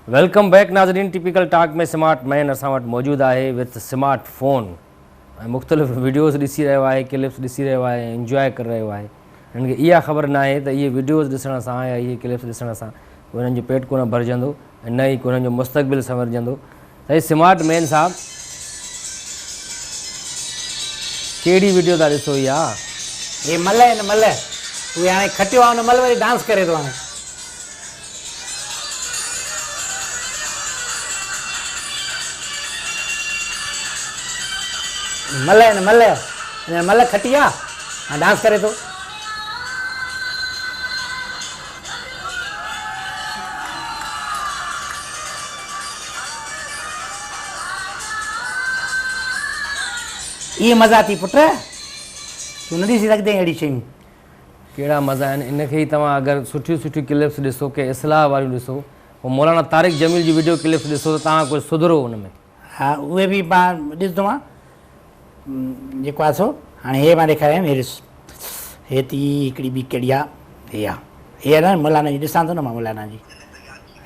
Welcome back नाज़रीन। Typical talk में smart man असां वटि मौजूदु आहे विथ स्मार्ट फ़ोन ऐं मुख़्तलिफ़ वीडियोज़ ॾिसी रहियो आहे, क्लिप्स ॾिसी रहियो आहे, इंजॉय करे रहियो आहे। हिननि खे इहा ख़बर न आहे त इहे वीडियोज़ ॾिसण सां या इहे क्लिप्स ॾिसण सां को हिननि जो पेट कोन भरिजंदो ऐं न ई को हिननि जो मुस्तक़बिल संवरजंदो। त हीअ स्मार्ट मैन साहब कहिड़ी वीडियो था ॾिसो? इहा हे मल आहे न, मल उहे हाणे खटियो आहे हुन मल वरी डांस करे थो हाणे। मल है न, मल खटी आहे, हाँ डांस करे थो। ये मज़ा थी पुट, तूं न ॾिसी सघंदे अहिड़ी शयूं। कहिड़ा मज़ा आहिनि इनखे ई तव्हां अगरि सुठियूं सुठियूं क्लिप्स ॾिसो, के इस्लाह वारियूं ॾिसो, पोइ मौलाना तारिक जमील जी वीडियो क्लिप्स ॾिसो त तव्हां कुझु सुधरो हुन में। हा उहे बि मां ॾिसंदो आहियां जेको आहे सो। हाणे हे मां ॾेखारियां, हे ॾिस, हे थी हिकिड़ी ॿी कहिड़ी आहे, हे आहे, हे आहे न मौलाना जी, ॾिसां थो न मां मौलाना जी।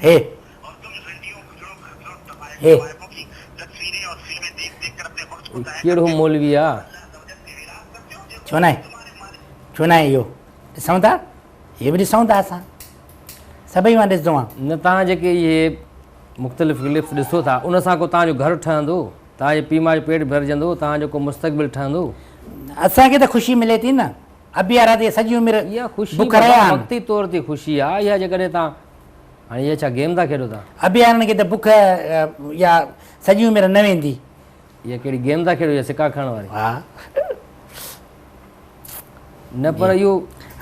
हे हे कहिड़ो मौलवी आहे? छो न आहे इहो ॾिसूं था, हे बि ॾिसूं था असां सभई। मां ॾिसंदो आहियां न तव्हां जेके इहे मुख़्तलिफ़ क्लिप्स ॾिसो था उन सां को तव्हांजो घरु ठहंदो, तव्हांजे पीउ माउ जो पेट भरिजंदो, तव्हांजो को मुस्तक़बिल ठहंदो। असांखे त ख़ुशी मिले थी न, अबियारा ते सॼी उमिरि इहा ख़ुशी बुख वक़्ती तौर ते ख़ुशी आहे। इहा जेकॾहिं तव्हां हाणे इहा छा गेम था खेॾो था? अबियारनि खे त बुख या सॼी उमिरि न वेंदी। इहा कहिड़ी गेम था खेॾो या सिका खणण वारी? हा न पर इहो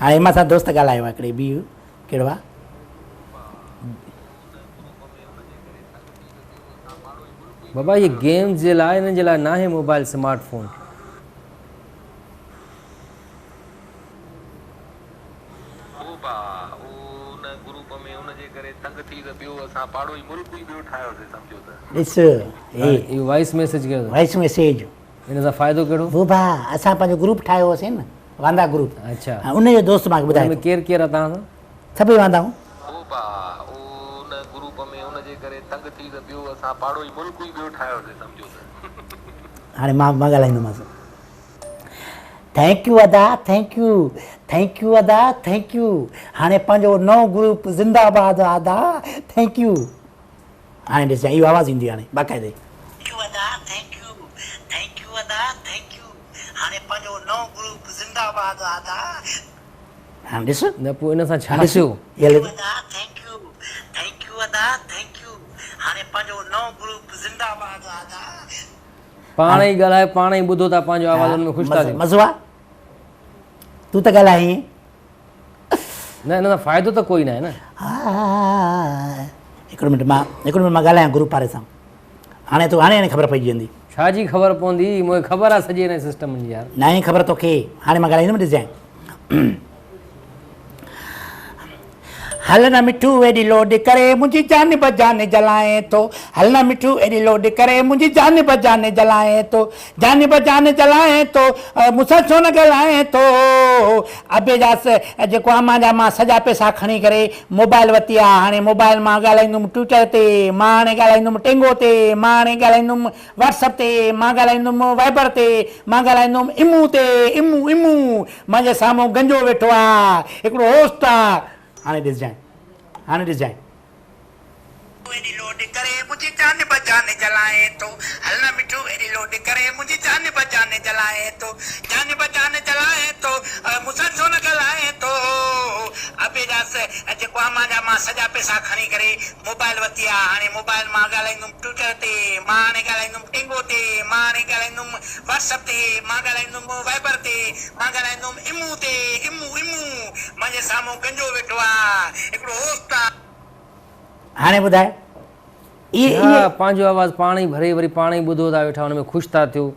हाणे मां सां दोस्त ॻाल्हायो आहे हिकिड़े ॿी, कहिड़ो आहे, बाबा ये गेम जे लाइ, हिन जे लाइ न आहे मोबाइल स्मार्टफोन। ॾिस इहो वॉइस मैसेज कयो, वॉइस मैसेज, हिन सां फ़ाइदो कहिड़ो? वो भा असां पंहिंजो ग्रुप ठाहियो हुयोसीं न, वांदा ग्रुप। अच्छा, उनजो दोस्त मूंखे ॿुधायो केरु केरु आहे तव्हां सां? सभई वांदा आहियूं। हाणे मां ॻाल्हाईंदोमांसि। थैंक यू अदा, थैंक यू अदा, थैंक यू। हाणे पंहिंजो नओं ग्रुप ज़िंदाबाद अदा, थैंक यू। हाणे ॾिसां इहो आवाज़ ईंदी हाणे बाक़ाइदे। हाणे पंहिंजो नओं ग्रुप ज़िंदाबाद अदा। हाणे ॾिस न पोइ इन सां छा थियो? थैंक यू अदा, थैंक यू। हाणे पंहिंजो नओं ग्रुप ज़िंदाबाद अदा। पाण ई ॻाल्हाए, पाण ई ॿुधो था पंहिंजो आवाज़, हुन में ख़ुशि था थियो। मज़ो आहे, तूं त ॻाल्हाए। न हिन सां फ़ाइदो त कोई न आहे न। हिकिड़ो मिंट मां ॻाल्हायां ग्रुप वारे सां। हाणे तूं हाणे ख़बर पइजी वेंदी। छा जी ख़बर पवंदी? मूंखे ख़बर आहे सॼे हिन सिस्टम जी यार। न ई ख़बर तोखे, हाणे मां ॻाल्हाईंदुमि, ॾिसजांइ। हल न मिठू एॾी लोड करे मुंहिंजी जान बजाने जलाए थो, हल न मिठू एॾी लोड करे मुंहिंजी जान बजाने जलाए थो, जान बजाने जलाए थो, मूंसां छो न ॻाल्हाए थो। अबे जास जेको आहे मुंहिंजा मां सॼा पैसा खणी करे मोबाइल वरिती आहे। हाणे मोबाइल मां ॻाल्हाईंदुमि ट्विटर ते, मां हाणे ॻाल्हाईंदुमि टेंगो ते, मां हाणे ॻाल्हाईंदुमि व्हाट्सअप ते, मां ॻाल्हाईंदुमि वाइबर ते, मां ॻाल्हाईंदुमि इमू ते। इमू मुंहिंजे साम्हूं गंजो वेठो आहे, हिकिड़ो होस्ट आहे। हाणे ॾिसजांइ, हाणे ॾिसजांइ। एॾी लोड करे मुंहिंजी जान बजाने जलाए थो, हल न मिठू एॾी लोड करे मुंहिंजी जान बजाने जलाए थो, जान बजाने जलाए थो, मूंसां छो न ॻाल्हाए थो। अबे जास जेको आहे मुंहिंजा मां सॼा पैसा खणी करे मोबाइल वरिती आहे। हाणे मोबाइल मां ॻाल्हाईंदुमि ट्विटर ते, मां हाणे ॻाल्हाईंदुमि टेंगो ते, मां हाणे ॻाल्हाईंदुमि व्हाट्सअप ते, मां ॻाल्हाईंदुमि वाइबर ते, मां ॻाल्हाईंदुमि इमू ते। इमू मुंहिंजे साम्हूं गंजो वेठो आहे, हिकिड़ो होस्ट आहे। हाणे ॿुधाए, इहा पंहिंजो आवाज़ पाण ई भरे वरी पाण ई ॿुधो था वेठा, हुन में ख़ुशि था थियो।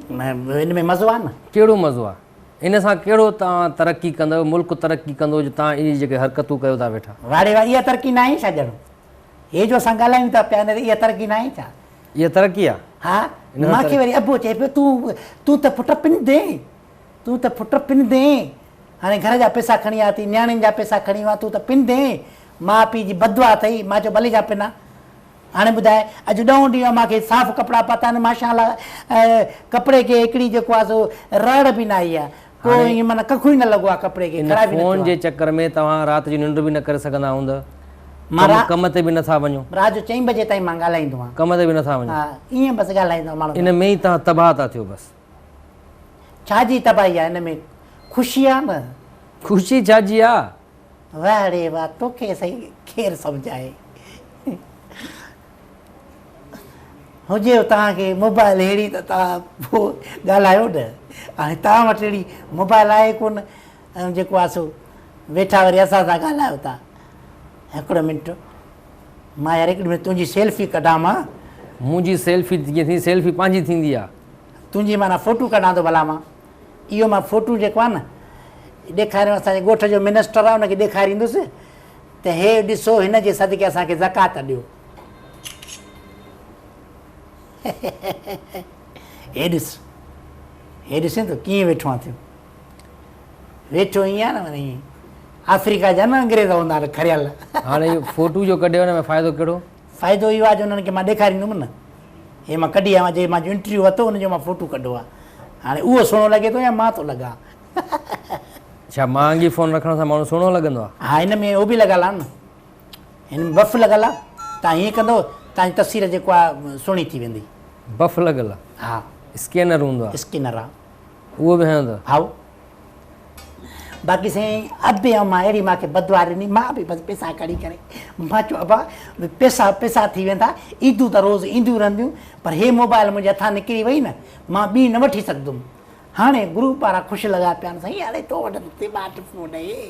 हिन में मज़ो आहे न। कहिड़ो मज़ो आहे? इन सां कहिड़ो तव्हां तरक़ी कंदव, मुल्क तरक़ी कंदो जो तव्हां इहे जेके हरकतूं कयो था वेठा? वारे वारी इहा तरक़ी न आहे छा ॼणो? हे जो असां ॻाल्हायूं था पिया, इहा तरक़ी न आहे छा? इहा तरक़ी आहे। हा, मूंखे वरी अबो चए पियो तूं त पुट पिन दे, तूं त पुट पिन दे हाणे घर जा पैसा खणी आया थी न्याणियुनि जा पैसा खणी विया तूं त पिन दे माउ पीउ जी बदुआ अथई मां चयो भले जा पिना हाणे ॿुधाए अॼु 10 ॾींहं मूंखे साफ़ कपिड़ा पाता आहिनि माशाअल्लाह कपिड़े खे हिकिड़ी जेको आहे सो रड़ बि न आई आहे को ईअं माना कखु ई न लॻो आहे कपिड़े खे फोन जे चक्कर में तव्हां राति जी निंड बि न करे सघंदा हूंदा कम ते बि नथा वञो राति जो 4 बजे ताईं मां ॻाल्हाईंदो आहियां कम ते बि नथा वञो हा ईअं बसि ॻाल्हाईंदो माण्हू इन में ई तव्हां तबाह था थियो बसि छाजी तबाही आहे हिन में ख़ुशी आहे न ख़ुशी छाजी आहे वाह रे वाह तोखे सही केरु सम्झाए हुजे तव्हांखे मोबाइल अहिड़ी त तव्हां पोइ ॻाल्हायो न हाणे तव्हां वटि अहिड़ी मोबाइल आहे कोन ऐं जेको आहे सो वेठा वरी असां सां ॻाल्हायो था हिकिड़ो मिंट मां यार हिकिड़ी मिंट तुंहिंजी सेल्फी कढां मां मुंहिंजी सेल्फी जीअं थी सेल्फी पंहिंजी थींदी आहे तुंहिंजी माना फ़ोटू कढां थो भला मां इहो मां फ़ोटू जेको आहे न ॾेखारियो असांजे ॻोठ जो मिनिस्टर आहे हुनखे ॾेखारींदुसि त हे ॾिसो हिन जे सदके असांखे ज़कात ॾियो हे ॾिसे थो कीअं वेठो आहे थियो वेठो ईअं आहे न माना ईअं अफ्रीका जा न अंग्रेज़ हूंदा खरियल हाणे इहो फोटू जो कढियो हुन में फ़ाइदो कहिड़ो फ़ाइदो इहो आहे जो उन्हनि खे मां ॾेखारींदुमि न हे मां कढी आहियां जे मां जो इंटरव्यू वरितो हुनजो मां फ़ोटू कढो आहे हाणे उहो सुहिणो लॻे थो या मां थो लॻां छा महांगी फ़ोन रखण सां माण्हू सुहिणो लॻंदो आहे हा हिन में उहो बि लॻल आहे न हिन में बफ़ लॻल आहे तव्हां हीअं कंदो तव्हांजी तस्वीर जेको आहे सुहिणी थी वेंदी बफ़ लॻल आहे हा स्कैनर हूंदो आहे स्कैनर आहे उहो बि हणंदो हा बाक़ी साईं अबे ऐं मां अहिड़ी मूंखे बदुआ ॾिनी मां बि बसि पैसा कढी करे मां चयो अबा पैसा थी वेंदा ईदूं त रोज़ु ईंदियूं रहंदियूं पर हे मोबाइल मुंहिंजे हथां निकिरी वई न मां ॿी न वठी सघंदुमि हाणे ग्रुप वारा ख़ुशि लॻा पिया आहिनि साईं हाणे तो वटि त स्मार्ट फोन आहे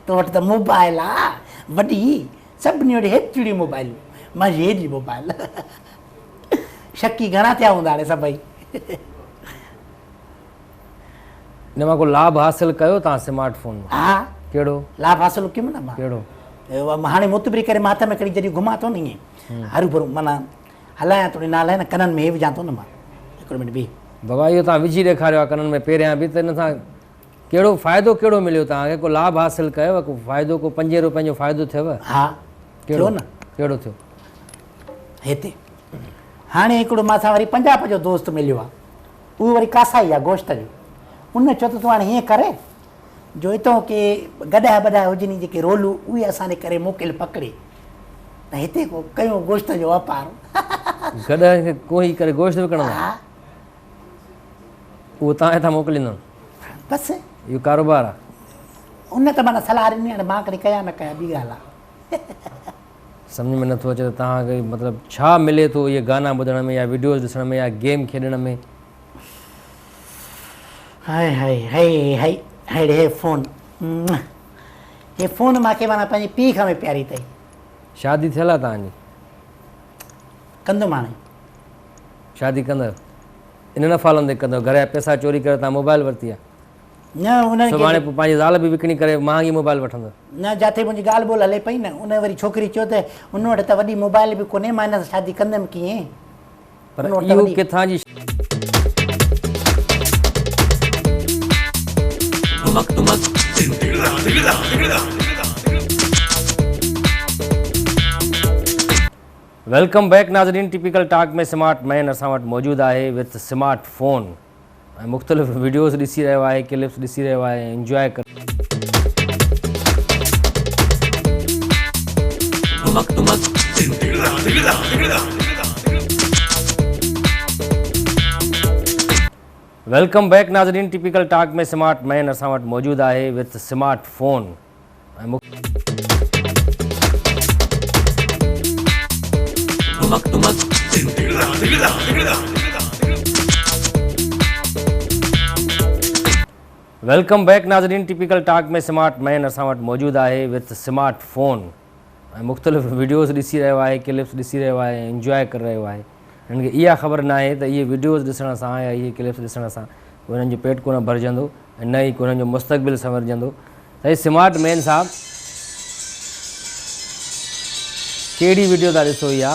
तो वटि त मोबाइल आहे वॾी सभिनी वटि हेतिरियूं मोबाइलूं मां हेॾी मोबाइल शकी घणा थिया हूंदा हाणे सभई हिन मां को लाभ हासिल कयो तव्हां स्मार्टफोन में हा कहिड़ो लाभ हासिल कयुमि न मां कहिड़ो हाणे मुतबरी करे मां हथ में खणी जॾहिं घुमां थो न ईअं हरू भरू माना हलायां थोरी नाल आहे न कननि में हे विझां थो न मां हिकिड़ो मिंट बि बाबा इहो तव्हां विझी ॾेखारियो आहे कननि में पहिरियां बि त हिन सां कहिड़ो फ़ाइदो कहिड़ो मिलियो तव्हांखे को लाभ हासिल कयव को फ़ाइदो को 5 रुपयनि जो फ़ाइदो थियव हा कहिड़ो न कहिड़ो थियो हिते हाणे हिकिड़ो मां सां वरी पंजाब जो दोस्त मिलियो आहे उहो वरी कासाई आहे गोश्त जो उन चयो त तूं हाणे हीअं करे जो हितां के गॾाए ॿॾाए हुजनि जेके रोलूं उहे असांजे करे मोकिल पकिड़े त हिते को कयूं गोश्त जो वापारु गॾाए कोई करे गोश्त विकिणंदो हा उहो तव्हां हितां मोकिलींदो बसि इहो कारोबार आहे उन त माना सलाह ॾिनी हाणे मां कॾहिं कया न कया ॿी ॻाल्हि आहे सम्झ में नथो अचे त तव्हांखे मतिलबु छा मिले थो इहे गाना ॿुधण में या वीडियोज़ ॾिसण में या गेम खेॾण में हाय हाय हाय हाय हाय हे फ़ोन हे फ़ोन मूंखे माना पंहिंजे पीउ खां बि प्यारी अथई शादी थियल आहे तव्हांजी कंदुमि हाणे शादी कंदव इन न फालंदे कंदव घर जा पैसा चोरी करे तव्हां मोबाइल वरिती आहे न उन्हनि सुभाणे पोइ पंहिंजी ज़ाल बि विकिणी करे महांगी मोबाइल वठंदव न जिथे मुंहिंजी ॻाल्हि ॿोल हले पई न उन वरी छोकिरी चयो त उन वटि त वॾी मोबाइल बि कोन्हे मां हिन सां शादी कंदमि कीअं पर इहो किथां जी वेलकम बैक नाज़रीन टिपिकल टॉक में स्मार्ट मैन असां वटि मौजूदु आहे विथ स्मार्ट फ़ोन ऐं मुख़्तलिफ़ वीडियोज़ ॾिसी रहियो आहे क्लिप्स ॾिसी रहियो आहे इंजॉय कर वेलकम बैक नाज़रीन टिपिकल टॉक में स्मार्ट मैन असां वटि मौजूदु आहे विथ स्मार्ट फ़ोन ऐं वेलकम बैक नाज़रीन टिपिकल टॉक में स्मार्ट मैन असां वटि मौजूदु आहे विथ स्मार्ट फ़ोन ऐं मुख़्तलिफ़ वीडियोज़ ॾिसी रहियो आहे क्लिप्स ॾिसी रहियो आहे इंजॉय करे रहियो आहे हिनखे इहा ख़बर न आहे त इहे वीडियोज़ ॾिसण सां या इहे क्लिप्स ॾिसण सां हुननि जो पेट कोन भरिजंदो ऐं न ई हुननि जो मुस्तक़बिल संवरजंदो त ही स्मार्ट मैन साहब कहिड़ी वीडियो था ॾिसो इहा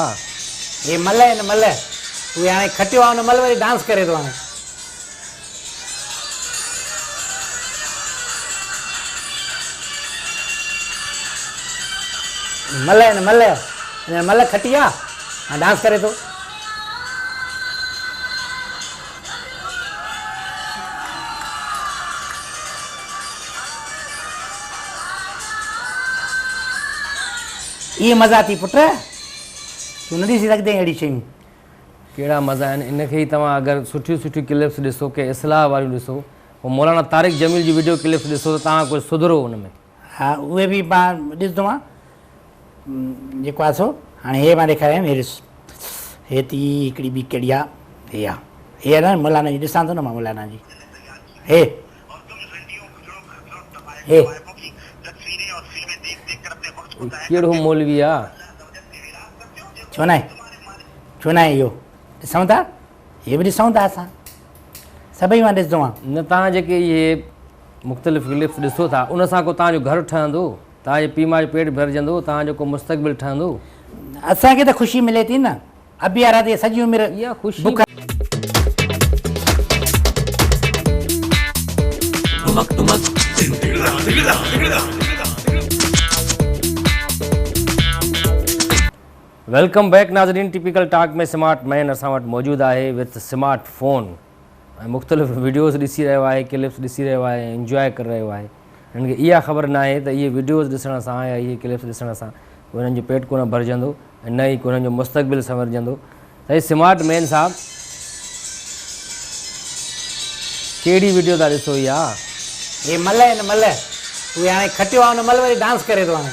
हे मल आहे न मल उहे हाणे खटियो आहे हुन मल वरी डांस करे थो हाणे मल है न मल हिन मल खटी आहे हाणे डांस करे थो। ये मज़ा थी पुट, तूं न ॾिसी सघंदे अहिड़ी शयूं। कहिड़ा मज़ा आहिनि इनखे ई तव्हां अगरि सुठियूं सुठियूं क्लिप्स ॾिसो के इस्लाह वारियूं ॾिसो, पोइ मौलाना तारिक जमील जी वीडियो क्लिप्स ॾिसो त तव्हां कुझु सुधरो हुन में। हा उहे बि मां ॾिसंदो आहियां जेको आहे सो। हाणे हे मां ॾेखारियां हे ॾिस, हे थी हिकिड़ी ॿी कहिड़ी आहे, हे आहे हे आहे न मौलाना जी, ॾिसां थो न मां मौलाना जी। हे हे कहिड़ो मौलवी आहे? छो न आहे इहो ॾिसूं था, इहे बि ॾिसूं था असां सभई मां ॾिसंदो आहियां। न तव्हां जेके इहे मुख़्तलिफ़ क्लिप्स ॾिसो था उन सां को तव्हांजो घरु ठहंदो, तव्हांजे पीउ माउ जो पेट भरिजंदो, तव्हांजो को मुस्तक़बिल ठहंदो। असांखे त ख़ुशी मिले थी न, अबिया राति सॼी उमिरि इहा ख़ुशी। वेलकम बैक नाज़रीन, टिपिकल टॉक में स्मार्ट मैन असां वटि मौजूदु आहे विथ स्मार्ट फ़ोन ऐं मुख़्तलिफ़ वीडियोज़ ॾिसी रहियो आहे, क्लिप्स ॾिसी रहियो आहे, इंजॉय करे रहियो आहे। हिनखे इहा ख़बर न आहे त इहे वीडियोज़ ॾिसण सां या इहे क्लिप्स ॾिसण सां हुननि जो पेट कोन भरिजंदो ऐं न ई हुननि जो मुस्तक़बिल संवरजंदो। त ही स्मार्ट मैन साहब कहिड़ी वीडियो था ॾिसो? इहा हे मल आहे न मल, उहे हाणे खटियो आहे हुन मल वरी डांस करे थो हाणे।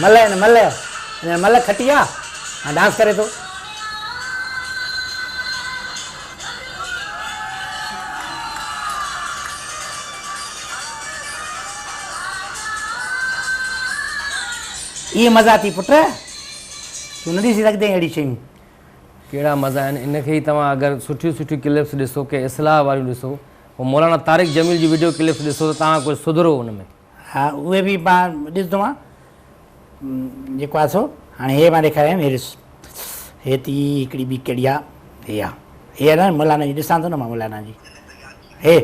मल है न मल हिन मल खटी आहे हाणे डांस करे थो। ये मज़ा थी पुट, तूं न ॾिसी सघंदे अहिड़ी शयूं। कहिड़ा मज़ा आहिनि इनखे ई तव्हां अगरि सुठियूं सुठियूं क्लिप्स ॾिसो के इस्लाह वारियूं ॾिसो, पोइ मौलाना तारिक जमील जी वीडियो क्लिप्स ॾिसो त तव्हां कुझु सुधरो हुन में। हा उहे बि मां ॾिसंदो आहियां जेको आहे सो। हाणे हे मां ॾेखारियां हे ॾिस, हे थी हिकिड़ी ॿी कहिड़ी आहे, हे आहे हे आहे न मौलाना जी, ॾिसां थो न मां मौलाना जी। हे